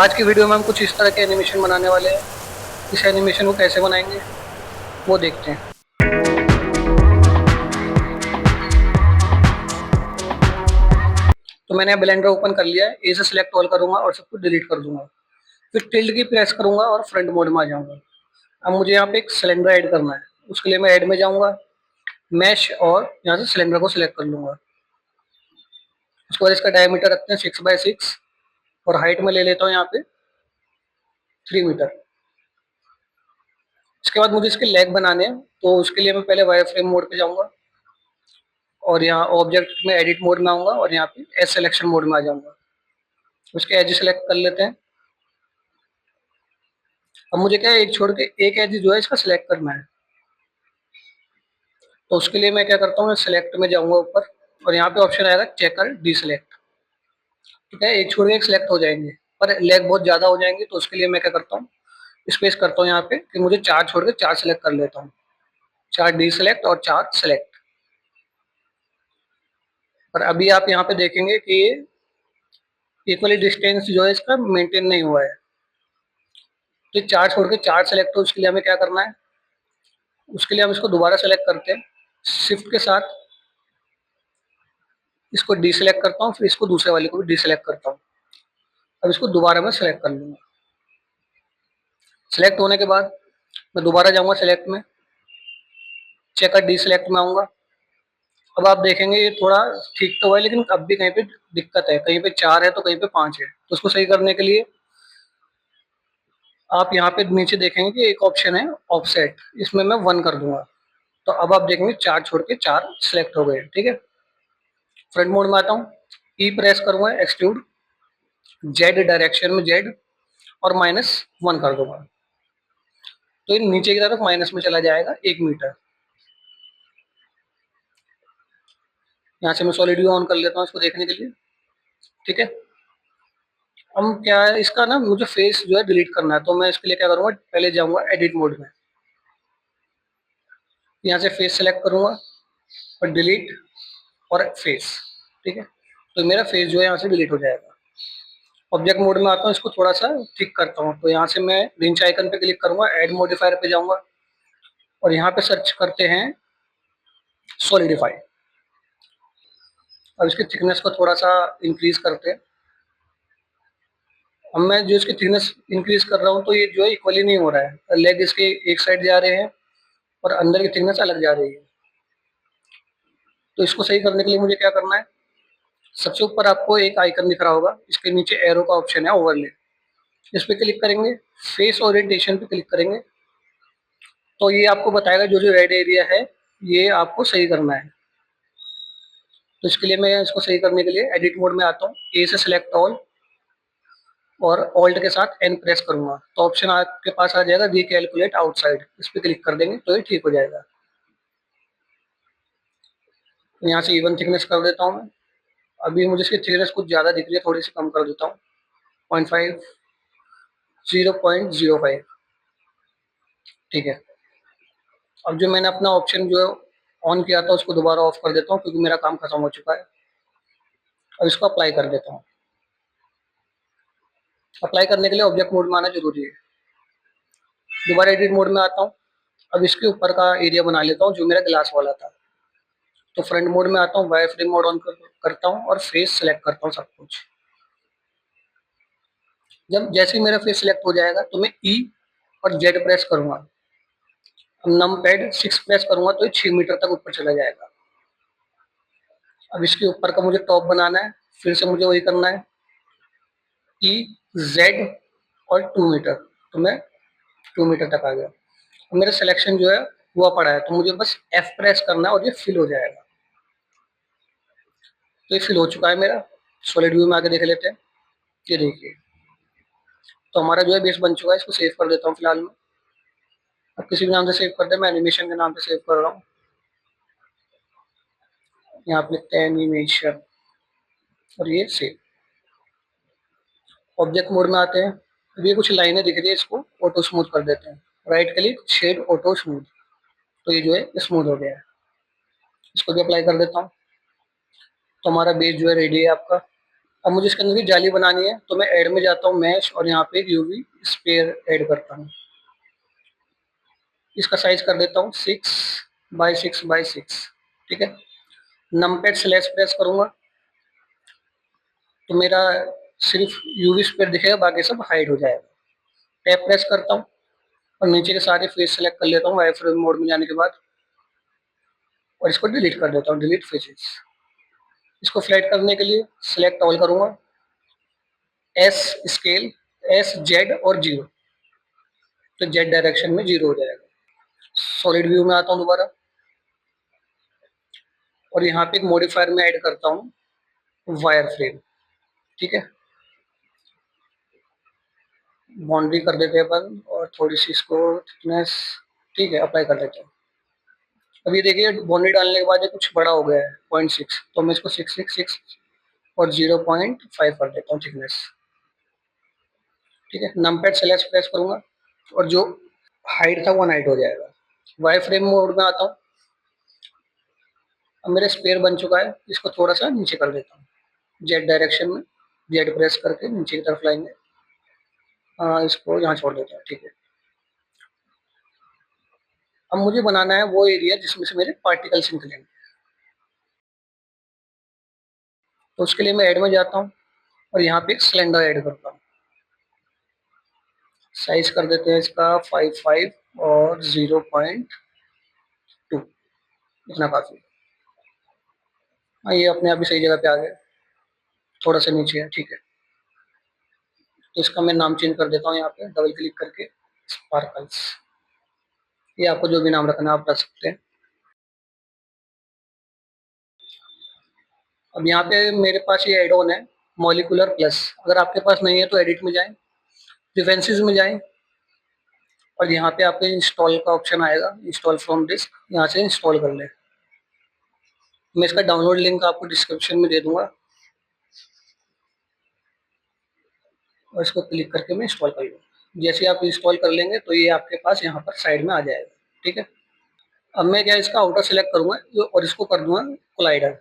आज की वीडियो में हम कुछ इस तरह के एनिमेशन बनाने वाले हैं। इस एनिमेशन को कैसे बनाएंगे वो देखते हैं। तो मैंने ब्लेंडर ओपन कर लिया है। ए से सिलेक्ट ऑल करूंगा और सब कुछ डिलीट कर दूंगा। फिर टिल्ड की प्रेस करूंगा और फ्रंट मोड में आ जाऊंगा। अब मुझे यहाँ पे एक सिलेंडर ऐड करना है। उसके लिए मैं ऐड में जाऊंगा, मैश, और यहाँ से सिलेंडर को सिलेक्ट कर लूंगा। उसके बाद इसका डायमीटर रखते हैं 6x6 और हाइट में ले लेता हूँ यहाँ पे 3 मीटर। इसके बाद मुझे इसके लेग बनाने हैं, तो उसके लिए मैं पहले वायर फ्रेम मोड पे जाऊंगा और यहाँ ऑब्जेक्ट में एडिट मोड में आऊंगा और यहाँ पे एज सिलेक्शन मोड में आ जाऊंगा। उसके एज सेलेक्ट कर लेते हैं। अब मुझे क्या है, एक छोड़ के एक एज जो है इसका सिलेक्ट करना है। तो उसके लिए मैं क्या करता हूँ, मैं सिलेक्ट में जाऊंगा ऊपर और यहाँ पे ऑप्शन आएगा चेकर डी सिलेक्ट। ठीक है, एक छोड़ के एक सिलेक्ट हो जाएंगे, पर लेग बहुत ज्यादा हो जाएंगे, तो उसके लिए मैं क्या करता हूँ, स्पेस करता हूँ यहाँ पे कि मुझे 4 छोड़ के 4 सिलेक्ट कर लेता हूँ। 4 डी सिलेक्ट और 4 सिलेक्ट। पर अभी आप यहाँ पे देखेंगे कि ये इक्वली डिस्टेंस जो है इसका मेंटेन नहीं हुआ है। तो 4 छोड़ के 4 सेलेक्ट हो, उसके लिए हमें क्या करना है, उसके लिए हम इसको दोबारा सेलेक्ट करते हैं। शिफ्ट के साथ इसको डीसेलेक्ट करता हूँ, फिर इसको दूसरे वाले को भी डीसेलेक्ट करता हूँ। अब इसको दोबारा मैं सेलेक्ट कर लूंगा। सेलेक्ट होने के बाद मैं दोबारा जाऊंगा सेलेक्ट में, चेकर डीसेलेक्ट में आऊंगा। अब आप देखेंगे ये थोड़ा ठीक तो है, लेकिन अब भी कहीं पे दिक्कत है, कहीं पे 4 है तो कहीं पे 5 है। तो उसको सही करने के लिए आप यहाँ पे नीचे देखेंगे कि एक ऑप्शन है ऑफसेट, इसमें मैं 1 कर दूंगा। तो अब आप देखेंगे 4 छोड़ के 4 सिलेक्ट हो गए। ठीक है, फ्रंट मोड में आता हूँ, ई प्रेस करूंगा, एक्सट्रूड, जेड डायरेक्शन में जेड और -1 कर दूंगा। तो ये नीचे की तरफ माइनस में चला जाएगा 1 मीटर। यहाँ से मैं सॉलिड व्यू ऑन कर लेता हूँ इसको देखने के लिए। ठीक है, हम क्या है, इसका ना मुझे फेस जो है डिलीट करना है, तो मैं इसके लिए क्या करूंगा, पहले जाऊंगा एडिट मोड में, यहाँ से फेस सेलेक्ट करूंगा और डिलीट और फेस। ठीक है, तो मेरा फेस जो है यहाँ से डिलीट हो जाएगा। ऑब्जेक्ट मोड में आता हूँ, इसको थोड़ा सा ठीक करता हूँ, तो यहाँ से मैं रिंच आइकन पे क्लिक करूंगा, ऐड मॉडिफायर पे जाऊंगा और यहाँ पे सर्च करते हैं सॉलिडिफाई। अब इसकी थिकनेस को थोड़ा सा इंक्रीज करते हैं। अब मैं जो इसकी थिकनेस इंक्रीज कर रहा हूँ, तो ये जो है इक्वली नहीं हो रहा है, लेग इसके एक साइड जा रहे हैं और अंदर की थिकनेस अलग जा रही है। तो इसको सही करने के लिए मुझे क्या करना है, सबसे ऊपर आपको एक आइकन दिख रहा होगा, इसके नीचे एरो का ऑप्शन है ओवरले, इस पे क्लिक करेंगे, फेस ओरिएंटेशन पे क्लिक करेंगे, तो ये आपको बताएगा जो जो रेड एरिया है ये आपको सही करना है। तो इसके लिए मैं इसको सही करने के लिए एडिट मोड में आता हूँ, ए से सिलेक्ट ऑल और ऑल्ट के साथ एन प्रेस करूंगा, तो ऑप्शन आपके पास आ जाएगा रिकैलकुलेट आउटसाइड, इस पे क्लिक कर देंगे तो ये ठीक हो जाएगा। तो यहाँ से इवन थिकनेस कर देता हूँ मैं। अभी मुझे इसकी थिकनेस कुछ ज़्यादा दिख रही है, थोड़ी सी कम कर देता हूँ, 0.5, 0.05। ठीक है, अब जो मैंने अपना ऑप्शन जो ऑन किया था उसको दोबारा ऑफ कर देता हूँ, क्योंकि मेरा काम खत्म हो चुका है। अब इसको अप्लाई कर देता हूँ। अप्लाई करने के लिए ऑब्जेक्ट मोड में आना जरूरी है। दोबारा एडिट मोड में आता हूँ। अब इसके ऊपर का एरिया बना लेता हूँ जो मेरा ग्लास वाला था। तो फ्रंट मोड में आता हूँ, वायर फ्रेम मोड ऑन करता हूँ और फेस सेलेक्ट करता हूँ सब कुछ। जब जैसे ही मेरा फेस सेलेक्ट हो जाएगा तो मैं ई और जेड प्रेस करूंगा, नम पैड 6 प्रेस करूंगा तो ये 6 मीटर तक ऊपर चला जाएगा। अब इसके ऊपर का मुझे टॉप बनाना है, फिर से मुझे वही करना है, ई जेड और 2 मीटर, तो मैं 2 मीटर तक आ गया। अब मेरा सिलेक्शन जो है हुआ पड़ा है, तो मुझे बस एफ प्रेस करना है और ये फिल हो जाएगा। तो ये फिल हो चुका है मेरा। सॉलिड व्यू में आके देख लेते हैं। ये देखिए, तो हमारा जो है बेस बन चुका है। इसको सेव कर देता हूँ फिलहाल में। अब किसी भी नाम से सेव कर दे, मैं एनिमेशन के नाम से सेव कर रहा हूँ। यहाँ पे लिखते हैं एनिमेशन और ये सेव। ऑब्जेक्ट मोड में आते हैं। अब ये कुछ लाइनें दिख रही है, इसको ऑटो स्मूथ कर देते हैं। Right click, shade auto smooth, तो ये जो है स्मूथ हो गया है। इसको भी अप्लाई कर देता हूँ। तो हमारा बेस जो है रेडी है आपका। अब मुझे इसके अंदर भी जाली बनानी है, तो मैं ऐड में जाता हूँ, मैश, और यहाँ पे एक यूवी स्फीयर ऐड करता हूँ। इसका साइज कर देता हूँ 6 बाई 6 बाई 6। ठीक है, नमपैड स्लैश प्रेस करूंगा तो मेरा सिर्फ यूवी स्फीयर दिखेगा, बाकी सब हाइड हो जाएगा। टैप प्रेस करता हूँ और नीचे के सारे फेस सेलेक्ट कर लेता हूँ वाई फ्रेम मोड में जाने के बाद, और इसको डिलीट कर देता हूँ, डिलीट फेसेस। इसको फ्लैट करने के लिए सिलेक्ट ऑल करूंगा, एस स्केल, एस जेड और जीरो, तो जेड डायरेक्शन में जीरो हो जाएगा। सॉलिड व्यू में आता हूँ दोबारा, और यहाँ पे एक मॉडिफायर में ऐड करता हूँ वायर फ्रेम। ठीक है, बाउंड्री कर देते हैं अपन, और थोड़ी सी इसको थिकनेस, ठीक है, अप्लाई कर देते हैं। अब ये देखिए बाउंड्री डालने के बाद ये कुछ बड़ा हो गया है 0.6, तो मैं इसको 666 और 0.5 कर देता हूँ थिकनेस। ठीक है, नमपैड स्लैश प्रेस करूंगा और जो हाइट था वो नाइट हो जाएगा। वाई फ्रेम मोड में आता हूँ। अब मेरा स्पेयर बन चुका है, इसको थोड़ा सा नीचे कर देता हूँ, जेड डायरेक्शन में, जेड प्रेस करके नीचे की तरफ लाएंगे। इसको यहाँ छोड़ देते हैं। ठीक है, अब मुझे बनाना है वो एरिया जिसमें से मेरे पार्टिकल्स निकलेंगे, तो उसके लिए मैं ऐड में जाता हूँ और यहाँ पे एक सिलेंडर ऐड करता हूँ। साइज कर देते हैं इसका 5.5 और 0.2, इतना काफी है। ये अपने आप ही सही जगह पे आ गया, थोड़ा सा नीचे है। ठीक है, तो इसका मैं नाम चेंज कर देता हूँ, यहाँ पे डबल क्लिक करके स्पार्कल्स, ये आपको जो भी नाम रखना है आप रख सकते हैं। अब यहाँ पे मेरे पास ये एड ऑन है मॉलिकुलर प्लस, अगर आपके पास नहीं है तो एडिट में जाएं, प्रेफरेंसेस में जाएं, और यहाँ पे आपके इंस्टॉल का ऑप्शन आएगा, इंस्टॉल फ्रॉम डिस्क, यहाँ से इंस्टॉल कर लें। मैं इसका डाउनलोड लिंक आपको डिस्क्रिप्शन में दे दूंगा, और इसको क्लिक करके मैं इंस्टॉल कर लूँगा। जैसे आप इंस्टॉल कर लेंगे तो ये आपके पास यहाँ पर साइड में आ जाएगा। ठीक है, अब मैं क्या इसका आउटर सेलेक्ट करूंगा और इसको कर दूंगा कोलाइडर,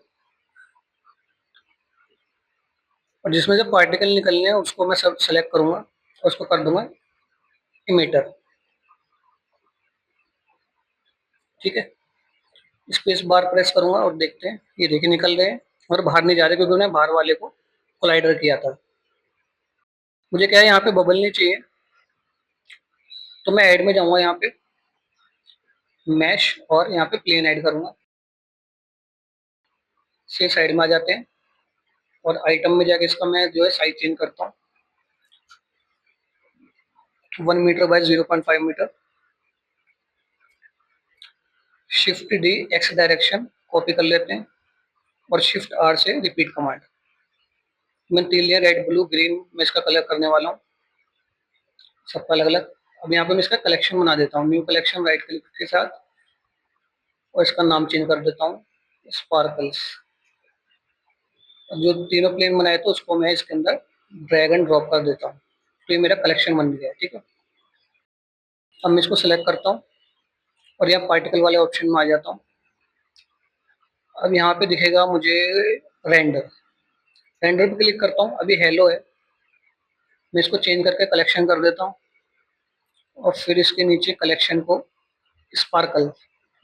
और जिसमें से पार्टिकल निकलने हैं उसको मैं सब सेलेक्ट करूंगा और उसको कर दूंगा इमीटर। ठीक है, स्पेस बार प्रेस करूंगा और देखते हैं, ये देखिए निकल रहे हैं और बाहर नहीं जा रहे, क्योंकि उन्हें बाहर वाले को कोलाइडर किया था। मुझे क्या है यहाँ पे बबल नहीं चाहिए, तो मैं ऐड में जाऊंगा, यहाँ पे मैश, और यहाँ पे प्लेन ऐड करूंगा। से साइड में आ जाते हैं, और आइटम में जाके इसका मैं जो है साइज चेंज करता हूँ, 1 meter by 0.5 meter. Shift D x direction copy कर लेते हैं, और शिफ्ट आर से रिपीट कमांड। मैं तीन लेयर रेड ब्लू ग्रीन में इसका कलर करने वाला हूँ, सबका अलग अलग। अब यहाँ पे मैं इसका कलेक्शन बना देता हूँ, न्यू कलेक्शन, राइट क्लिक के साथ, और इसका नाम चेंज कर देता हूँ स्पार्कल्स। जो तीनों प्लेन बनाए थे उसको मैं इसके अंदर ड्रैग एंड ड्रॉप कर देता हूँ, तो ये मेरा कलेक्शन बन गया है। ठीक है, अब मैं इसको सेलेक्ट करता हूँ और यहाँ पार्टिकल वाले ऑप्शन में आ जाता हूँ। अब यहाँ पे दिखेगा मुझे रेंडर, रेंडर पे क्लिक करता हूँ। अभी हेलो है, मैं इसको चेंज करके कलेक्शन कर देता हूँ, और फिर इसके नीचे कलेक्शन को स्पार्कल,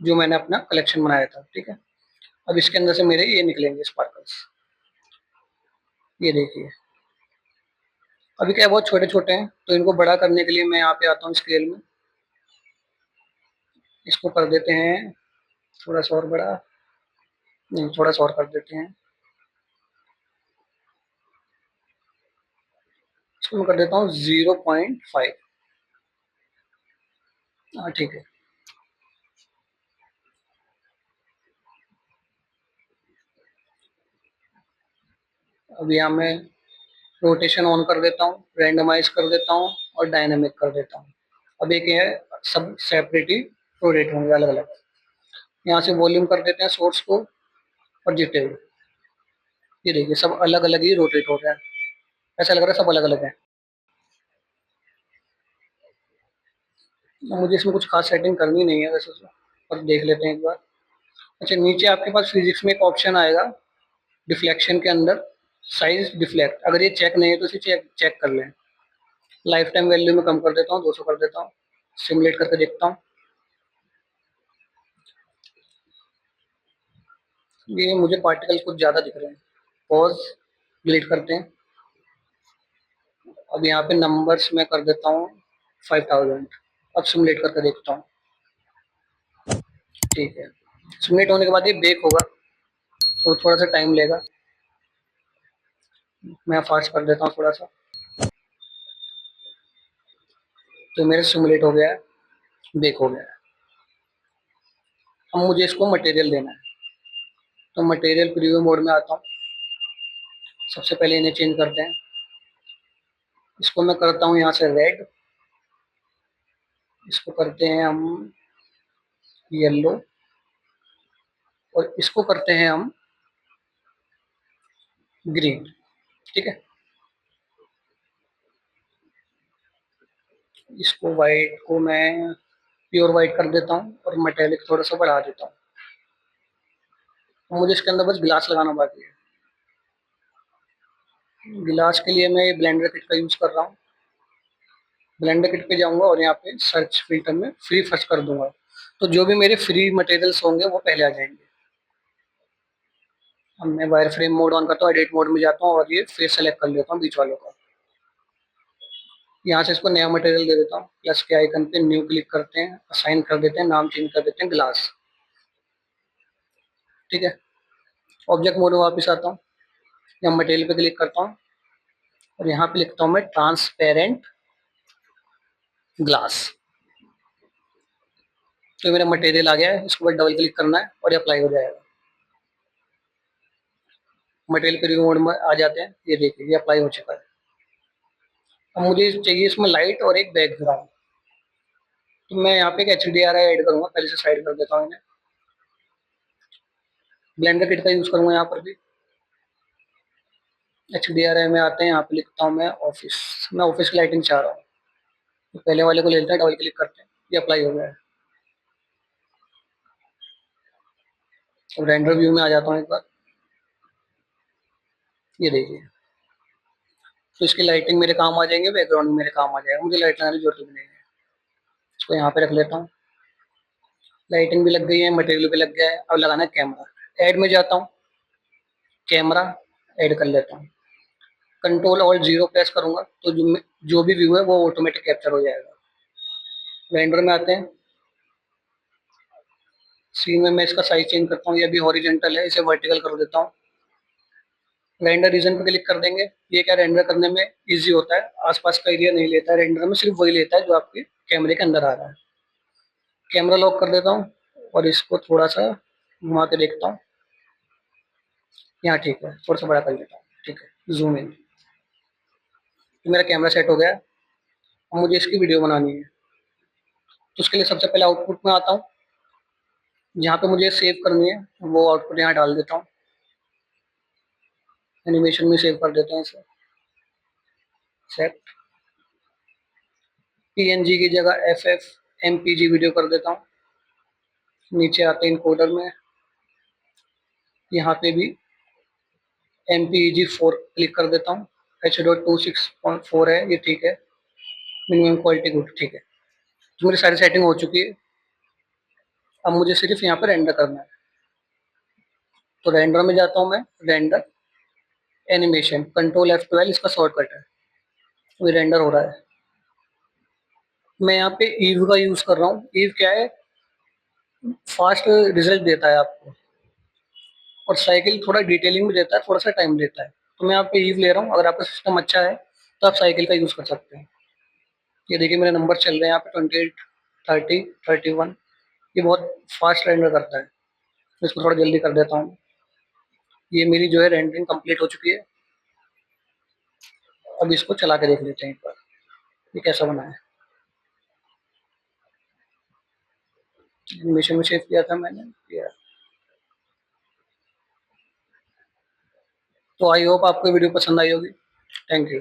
जो मैंने अपना कलेक्शन बनाया था। ठीक है, अब इसके अंदर से मेरे ये निकलेंगे स्पार्कल्स, ये देखिए। अभी क्या बहुत छोटे छोटे हैं, तो इनको बड़ा करने के लिए मैं यहाँ पे आता हूँ स्केल में, इसको कर देते हैं थोड़ा सा और बड़ा, नहीं थोड़ा सा और कर देते हैं, इसको मैं कर देता हूँ 0.5। हाँ ठीक है, अब यहाँ मैं रोटेशन ऑन कर देता हूँ, रैंडमाइज कर देता हूँ, और डायनामिक कर देता हूँ। अब एक है सब सेपरेट ही रोटेट होंगे अलग अलग। यहाँ से वॉल्यूम कर देते हैं सोर्स को, और जिटेड, ये देखिए सब अलग अलग ही रोटेट हो रहा है, ऐसा लग रहा है सब अलग अलग है। मुझे इसमें कुछ खास सेटिंग करनी नहीं है वैसे तो, पर देख लेते हैं एक बार। अच्छा, नीचे आपके पास फिजिक्स में एक ऑप्शन आएगा डिफ्लेक्शन के अंदर, साइज डिफ्लेक्ट, अगर ये चेक नहीं है तो इसे चेक चेक कर लें। लाइफ टाइम वैल्यू में कम कर देता हूँ, 200 कर देता हूँ, सिमुलेट करके देखता हूँ। ये मुझे पार्टिकल कुछ ज़्यादा दिख रहे हैं। पॉज, डिलीट करते हैं। अब यहाँ पे नंबर्स में कर देता हूँ 5000। अब सिमुलेट करके देखता हूँ। ठीक है, सिमुलेट होने के बाद ये बेक होगा तो थोड़ा सा टाइम लेगा। मैं फास्ट कर देता हूँ थोड़ा सा। तो मेरे सिमुलेट हो गया है, बेक हो गया है। अब मुझे इसको मटेरियल देना है, तो मटेरियल प्रीव्यू मोड में आता हूँ। सबसे पहले इन्हें चेंज करते हैं। इसको मैं करता हूँ यहाँ से रेड, इसको करते हैं हम येलो, और इसको करते हैं हम ग्रीन। ठीक है, इसको वाइट को मैं प्योर वाइट कर देता हूँ और मेटेलिक थोड़ा सा बढ़ा देता हूँ। तो मुझे इसके अंदर बस गिलास लगाना बाकी है। गिलास के लिए मैं ब्लेंडर किट का यूज़ कर रहा हूँ। ब्लेंडर किट पे जाऊंगा और यहाँ पे सर्च फिल्टर में फ्री फर्स्ट कर दूंगा, तो जो भी मेरे फ्री मटेरियल्स होंगे वो पहले आ जाएंगे। अब मैं वायर फ्रेम मोड ऑन करता हूँ, एडिट मोड में जाता हूँ और ये फेस सेलेक्ट कर लेता हूँ बीच वालों का। यहाँ से इसको नया मटेरियल दे देता हूँ, प्लस के आइकन पे न्यू क्लिक करते हैं, असाइन कर देते हैं, नाम चेंज कर देते हैं ग्लास। ठीक है, ऑब्जेक्ट मोड में वापस आता हूँ, यहाँ मटेरियल पे क्लिक करता हूँ और यहाँ पे लिखता हूँ मैं ट्रांसपेरेंट ग्लास। तो मेरा मटेरियल आ गया है, इसको बस डबल क्लिक करना है और ये अप्लाई हो जाएगा। मटेरियल प्रीव्यू मोड में आ जाते हैं, ये देखिए ये अप्लाई हो चुका है। अब मुझे चाहिए इसमें लाइट और एक बैकग्राउंड, तो मैं यहाँ पे एक HDRI ऐड करूंगा, पहले से साइड कर देता हूँ इन्हें। ब्लेंडर किट का यूज करूंगा यहाँ पर भी। HDRI में आते हैं, यहाँ पे लिखता हूँ मैं ऑफिस। मैं ऑफिस की लाइटिंग चाह रहा हूँ, तो पहले वाले को ले लेते हैं, डबल क्लिक करते हैं, ये अप्लाई हो गया है। अब रेंडर व्यू में आ जाता हूँ एक बार, ये देखिए। तो इसकी लाइटिंग मेरे काम आ जाएंगे, बैकग्राउंड में मेरे काम आ जाएगा, मुझे लाइट लगाने की जरूरत भी नहीं है। इसको यहाँ पे रख लेता हूँ। लाइटिंग भी लग गई है, मटेरियल भी लग गया है। अब लगाना है कैमरा। ऐड में जाता हूँ, कैमरा ऐड कर लेता हूँ। कंट्रोल और 0 प्रेस करूंगा तो जो भी व्यू है वो ऑटोमेटिक कैप्चर हो जाएगा। रेंडर में आते हैं, सीन में मैं इसका साइज चेंज करता हूँ, ये अभी हॉरिजेंटल है, इसे वर्टिकल कर देता हूँ। रेंडर रीजन पे क्लिक कर देंगे। ये क्या रेंडर करने में इजी होता है, आसपास का एरिया नहीं लेता है रेंडर में, सिर्फ वही लेता है जो आपके कैमरे के अंदर आ रहा है। कैमरा लॉक कर देता हूँ और इसको थोड़ा सा घुमा के देखता हूँ। यहाँ ठीक है, थोड़ा सा बड़ा कर लेता हूँ। ठीक है, जूम इन। तो मेरा कैमरा सेट हो गया है। अब मुझे इसकी वीडियो बनानी है, तो उसके लिए सबसे पहले आउटपुट में आता हूँ। जहाँ पे मुझे सेव करनी है वो आउटपुट यहाँ डाल देता हूँ, एनिमेशन में सेव कर देते हैं इसे। सेट PNG की जगह FFmpeg वीडियो कर देता हूँ। नीचे आते हैं इनकोडर में, यहाँ पे भी MPEG 4 क्लिक कर देता हूँ। H.26.4 है, ये ठीक है। मिनिमम क्वालिटी गुड, ठीक है। तो मेरी सारी सेटिंग हो चुकी है। अब मुझे सिर्फ यहाँ पर रेंडर करना है, तो रेंडर में जाता हूँ मैं, रेंडर एनिमेशन, कंट्रोल F12 इसका शॉर्टकट है। तो ये रेंडर हो रहा है। मैं यहाँ पे ईव का यूज कर रहा हूँ। ईव क्या है, फास्ट रिजल्ट देता है आपको, और साइकिल थोड़ा डिटेलिंग में देता है, थोड़ा सा टाइम लेता है। तो मैं यहाँ पे ईव ले रहा हूँ। अगर आपका सिस्टम अच्छा है तो आप साइकिल का यूज कर सकते हैं। ये देखिए मेरे नंबर चल रहे हैं यहाँ पे 28, 30, 31। ये बहुत फास्ट रेंडर करता है, तो इसको थोड़ा जल्दी कर देता हूँ। ये मेरी जो है रेंडरिंग कंप्लीट हो चुकी है। अब इसको चला के देख लेते हैं एक बार, ये कैसा बना है। एनिमेशन में सेव किया था मैंने, किया। तो आई होप आपको वीडियो पसंद आई होगी। Thank you.